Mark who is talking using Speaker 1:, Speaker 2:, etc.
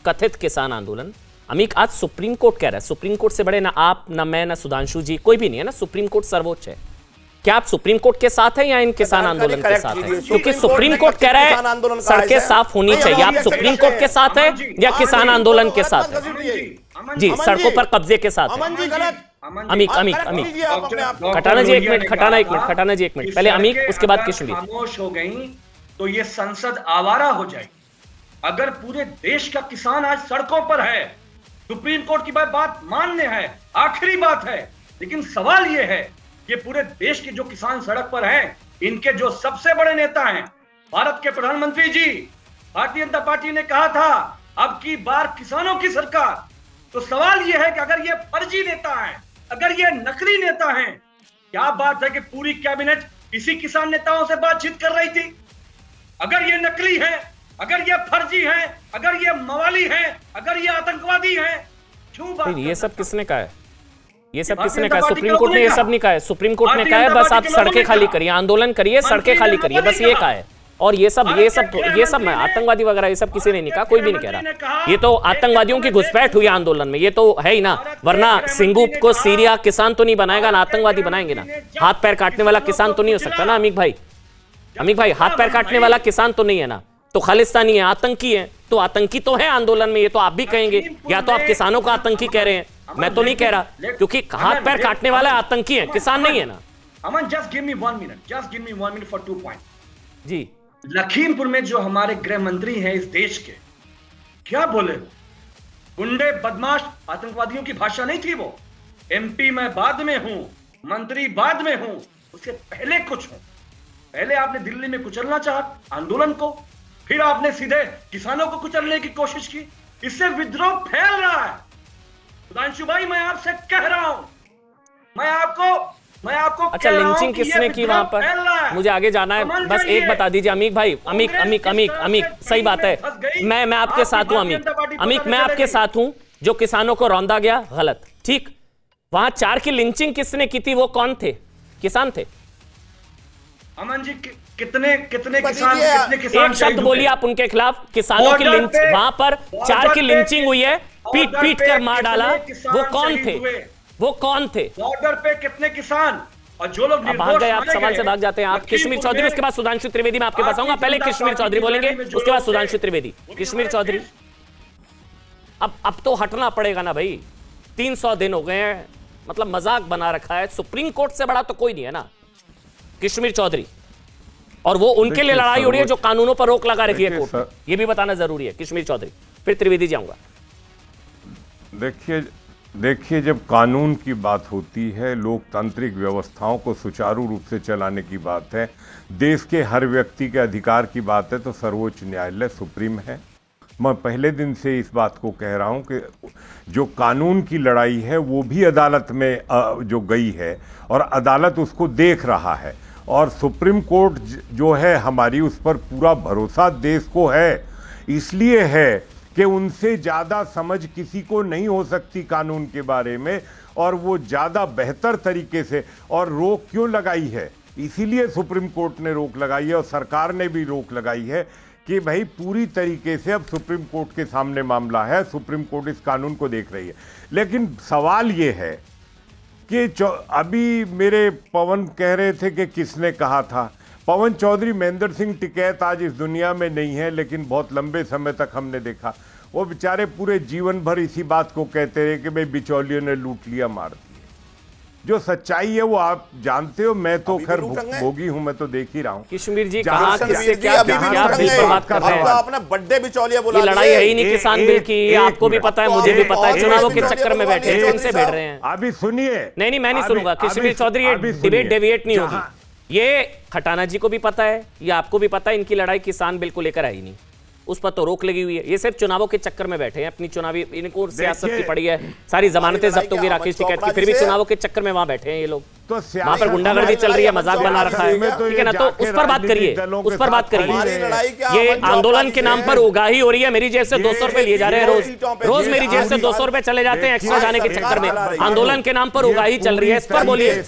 Speaker 1: कथित किसान आंदोलन। अमीक, आज सुप्रीम कोर्ट कह रहा है, सुप्रीम कोर्ट से बड़े ना आप, ना मैं, ना सुधांशु जी, कोई भी नहीं है ना, सुप्रीम कोर्ट सर्वोच्च है। क्या आप सुप्रीम कोर्ट के साथ है या इन किसान आंदोलन के साथ है? क्योंकि सुप्रीम कोर्ट कह रहा है सड़कें साफ होनी चाहिए। आप सुप्रीम कोर्ट के साथ है या किसान आंदोलन के साथ है? जी, सड़कों पर कब्जे के साथ है। अमीक खटाना जी एक मिनट, खटाना जी एक मिनट, पहले अमीक, उसके बाद किशोरी।
Speaker 2: खामोश हो गई तो ये संसद आवारा हो जाएगी। अगर पूरे देश का किसान आज सड़कों पर है, सुप्रीम कोर्ट की बात मान्य है, आखिरी बात है, लेकिन सवाल यह है कि पूरे देश के जो किसान सड़क पर हैं, इनके जो सबसे बड़े नेता हैं, भारत के प्रधानमंत्री जी, भारतीय जनता पार्टी ने कहा था अब की बार किसानों की सरकार। तो सवाल यह है कि अगर ये फर्जी नेता हैं, अगर ये नकली नेता हैं, क्या बात है कि पूरी कैबिनेट इसी किसान नेताओं से बातचीत कर रही थी? अगर ये नकली है, अगर ये फर्जी है, अगर ये मवाली है, अगर ये आतंकवादी है, क्यों बात?
Speaker 1: ये सब किसने कहा है? ये सब किसने कहा? सुप्रीम कोर्ट ने ये सब नहीं कहा है। सुप्रीम कोर्ट ने कहा है बस आप सड़कें खाली करिए, आंदोलन करिए, सड़कें खाली करिए, बस ये कहा है। और ये सब मैं आतंकवादी वगैरह ये सब किसी ने नहीं कहा, कोई भी नहीं कह रहा। ये तो आतंकवादियों की घुसपैठ हुई आंदोलन में, ये तो है ही ना, वरना सिंगू को सीरिया किसान तो नहीं बनाएगा ना, आतंकवादी बनाएंगे ना। हाथ पैर काटने वाला किसान तो नहीं हो सकता ना अमीक भाई। अमीक भाई, हाथ पैर काटने वाला किसान तो नहीं है ना, तो खालिस्तानी है, आतंकी है, तो आतंकी तो है आंदोलन में। ये तो आप भी कहेंगे, या तो आप किसानों को आतंकी कह रहे हैं, मैं तो नहीं कह रहा, क्योंकि हाथ पैर काटने वाला आतंकी है, किसान नहीं है ना।
Speaker 2: अमन, just give me 1 minute for 2 points।
Speaker 1: जी,
Speaker 2: लखीमपुर में जो हमारे गृह मंत्री हैं इस देश के, क्या बोले? गुंडे, बदमाश, आतंकवादियों की भाषा नहीं थी वो। एमपी मैं बाद में हूं, मंत्री बाद में हूं, उससे पहले कुछ हूं। पहले आपने दिल्ली में कुचलना चाहा आंदोलन को, फिर आपने सीधे किसानों को कुचलने की कोशिश की। इससे विद्रोह फैल रहा है। सुधांशु भाई, मैं आपसे कह रहा हूं, मैं आपको
Speaker 1: अच्छा, लिंचिंग किसने की वहां पर? मुझे आगे जाना है, बस एक बता दीजिए अमीक भाई। अमीक, सही बात है, मैं आपके साथ हूं अमीक, मैं आपके साथ हूं। जो किसानों को रौंदा गया गलत, ठीक। वहां 4 की लिंचिंग किसने की थी? वो कौन थे? किसान थे।
Speaker 2: अमन जी, कितने किसान
Speaker 1: एक शब्द बोलिए आप उनके खिलाफ। किसानों की लिंच, वहां पर 4 की लिंचिंग हुई है, पीट कर मार डाला। वो कौन थे? बॉर्डर पे कितने किसान? और जो लोग भाग गए, आप सवाल से भाग जाते हैं। आप कश्मीर चौधरी, उसके बाद सुधांशु त्रिवेदी। मैं आपके पास आऊंगा, पहले कश्मीर चौधरी बोलेंगे, उसके बाद सुधांशु त्रिवेदी। कश्मीर चौधरी, अब तो हटना पड़ेगा ना भाई। 300 दिन हो गए हैं, मतलब मजाक बना रखा है। सुप्रीम कोर्ट से बड़ा तो कोई नहीं है ना कश्मीर चौधरी, और वो उनके लिए लड़ाई हो रही है जो कानूनों पर रोक लगा रखी है कोर्ट। ये भी बताना जरूरी है। कश्मीर चौधरी, फिर त्रिवेदी जाऊंगा।
Speaker 3: देखिए, जब कानून की बात होती है, लोकतांत्रिक व्यवस्थाओं को सुचारू रूप से चलाने की बात है, देश के हर व्यक्ति के अधिकार की बात है, तो सर्वोच्च न्यायालय सुप्रीम है। मैं पहले दिन से इस बात को कह रहा हूं कि जो कानून की लड़ाई है वो भी अदालत में जो गई है, और अदालत उसको देख रहा है। और सुप्रीम कोर्ट जो है हमारी, उस पर पूरा भरोसा देश को है। इसलिए है कि उनसे ज़्यादा समझ किसी को नहीं हो सकती कानून के बारे में, और वो ज़्यादा बेहतर तरीके से। और रोक क्यों लगाई है? इसीलिए सुप्रीम कोर्ट ने रोक लगाई है, और सरकार ने भी रोक लगाई है कि भाई पूरी तरीके से अब सुप्रीम कोर्ट के सामने मामला है, सुप्रीम कोर्ट इस कानून को देख रही है। लेकिन सवाल ये है कि अभी मेरे पवन कह रहे थे कि किसने कहा था। पवन चौधरी, महेंद्र सिंह टिकैत आज इस दुनिया में नहीं है, लेकिन बहुत लंबे समय तक हमने देखा वो बेचारे पूरे जीवन भर इसी बात को कहते रहे कि भाई बिचौलियों ने लूट लिया, मार दिए। जो सच्चाई है वो आप जानते हो, मैं तो खैर भोगी हूं, मैं तो देख ही रहा हूँ।
Speaker 1: कश्मीर जी, कहां किससे क्या बिल पर बात कर रहे हैं?
Speaker 4: आपने बर्थडे बिचौलिया बोला।
Speaker 1: ये लड़ाई है ही नहीं किसान बिल की, आपको भी पता है, मुझे भी पता है। चुनावों के चक्कर में बैठे हैं, उनसे भिड़ रहे हैं।
Speaker 3: अभी सुनिए।
Speaker 1: नहीं, मैं नहीं सुनूंगा कश्मीर चौधरी, ये डिबेट डेविएट नहीं होगी। ये खटाना जी को भी पता है, ये आपको भी पता है, इनकी लड़ाई किसान बिल को लेकर आई नहीं, उस पर तो रोक लगी हुई है। ये सिर्फ चुनावों के चक्कर में बैठे हैं, अपनी चुनावी, इनको सियासत की पड़ी है, सारी जमानतें जब्त होगी राकेश टिकैत की, फिर भी चुनावों के चक्कर में वहां बैठे हैं ये लोग। तो वहां पर गुंडागर्दी चल रही है, मजाक बना रखा है, ठीक है ना? तो उस पर बात करिए, उस पर बात करिए। ये आंदोलन के नाम पर उगाही हो रही है। मेरी जेब से 200 रुपए लिए जा रहे हैं रोज मेरी जेब से 200 रुपए चले जाते हैं एक्स्ट्रा जाने के चक्कर में। आंदोलन के नाम पर उगाही चल रही है, इस पर बोलिए।